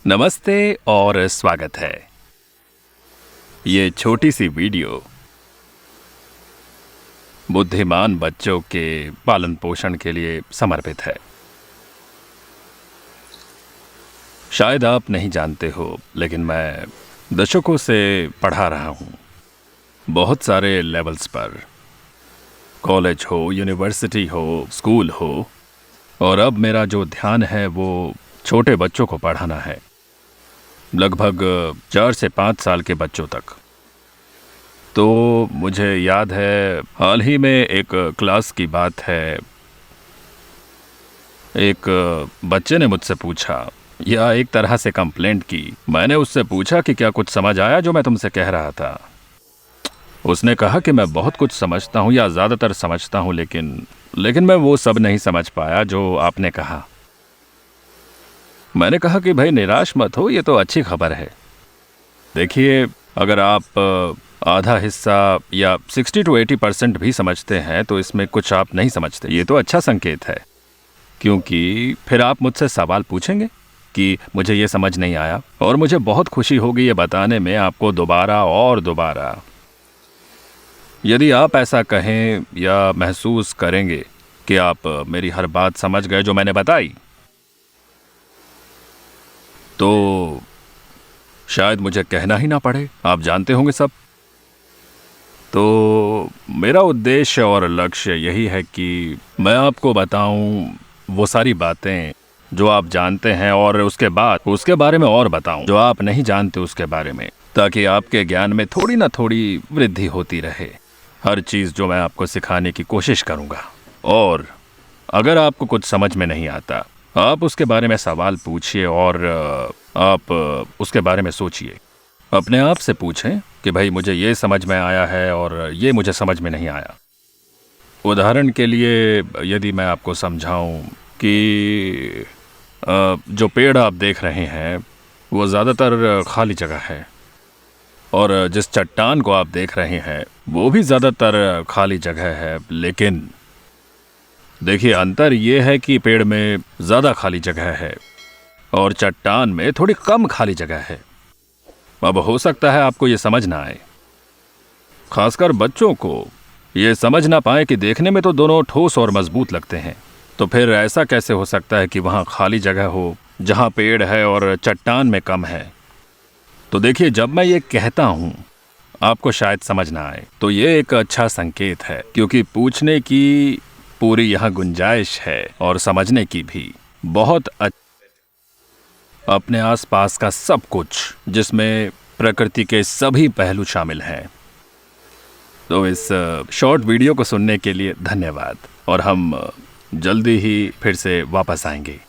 नमस्ते और स्वागत है। ये छोटी सी वीडियो बुद्धिमान बच्चों के पालन पोषण के लिए समर्पित है। शायद आप नहीं जानते हो, लेकिन मैं दशकों से पढ़ा रहा हूँ, बहुत सारे लेवल्स पर। कॉलेज हो, यूनिवर्सिटी हो, स्कूल हो, और अब मेरा जो ध्यान है वो छोटे बच्चों को पढ़ाना है, लगभग 4 से 5 साल के बच्चों तक। तो मुझे याद है, हाल ही में एक क्लास की बात है, एक बच्चे ने मुझसे पूछा या एक तरह से कंप्लेंट की। मैंने उससे पूछा कि क्या कुछ समझ आया जो मैं तुमसे कह रहा था। उसने कहा कि मैं बहुत कुछ समझता हूँ या ज़्यादातर समझता हूँ, लेकिन मैं वो सब नहीं समझ पाया जो आपने कहा। मैंने कहा कि भाई निराश मत हो, ये तो अच्छी खबर है। देखिए, अगर आप आधा हिस्सा या 60 to 80% भी समझते हैं तो इसमें कुछ आप नहीं समझते। ये तो अच्छा संकेत है, क्योंकि फिर आप मुझसे सवाल पूछेंगे कि मुझे ये समझ नहीं आया, और मुझे बहुत खुशी होगी ये बताने में आपको दोबारा और दोबारा। यदि आप ऐसा कहें या महसूस करेंगे कि आप मेरी हर बात समझ गए जो मैंने बताई, तो शायद मुझे कहना ही ना पड़े, आप जानते होंगे सब। तो मेरा उद्देश्य और लक्ष्य यही है कि मैं आपको बताऊं वो सारी बातें जो आप जानते हैं, और उसके बाद उसके बारे में और बताऊं जो आप नहीं जानते उसके बारे में, ताकि आपके ज्ञान में थोड़ी ना थोड़ी वृद्धि होती रहे। हर चीज़ जो मैं आपको सिखाने की कोशिश करूंगा, और अगर आपको कुछ समझ में नहीं आता, आप उसके बारे में सवाल पूछिए और आप उसके बारे में सोचिए। अपने आप से पूछें कि भाई मुझे ये समझ में आया है और ये मुझे समझ में नहीं आया। उदाहरण के लिए, यदि मैं आपको समझाऊं कि जो पेड़ आप देख रहे हैं वो ज़्यादातर खाली जगह है, और जिस चट्टान को आप देख रहे हैं वो भी ज़्यादातर खाली जगह है, लेकिन देखिए अंतर ये है कि पेड़ में ज़्यादा खाली जगह है और चट्टान में थोड़ी कम खाली जगह है। अब हो सकता है आपको ये समझ ना आए, खासकर बच्चों को ये समझ ना पाए कि देखने में तो दोनों ठोस और मजबूत लगते हैं, तो फिर ऐसा कैसे हो सकता है कि वहाँ खाली जगह हो जहाँ पेड़ है और चट्टान में कम है। तो देखिए, जब मैं ये कहता हूँ आपको शायद समझ ना आए, तो ये एक अच्छा संकेत है, क्योंकि पूछने की पूरी यहाँ गुंजाइश है और समझने की भी बहुत अपने आसपास का सब कुछ, जिसमें प्रकृति के सभी पहलू शामिल हैं। तो इस शॉर्ट वीडियो को सुनने के लिए धन्यवाद, और हम जल्दी ही फिर से वापस आएंगे।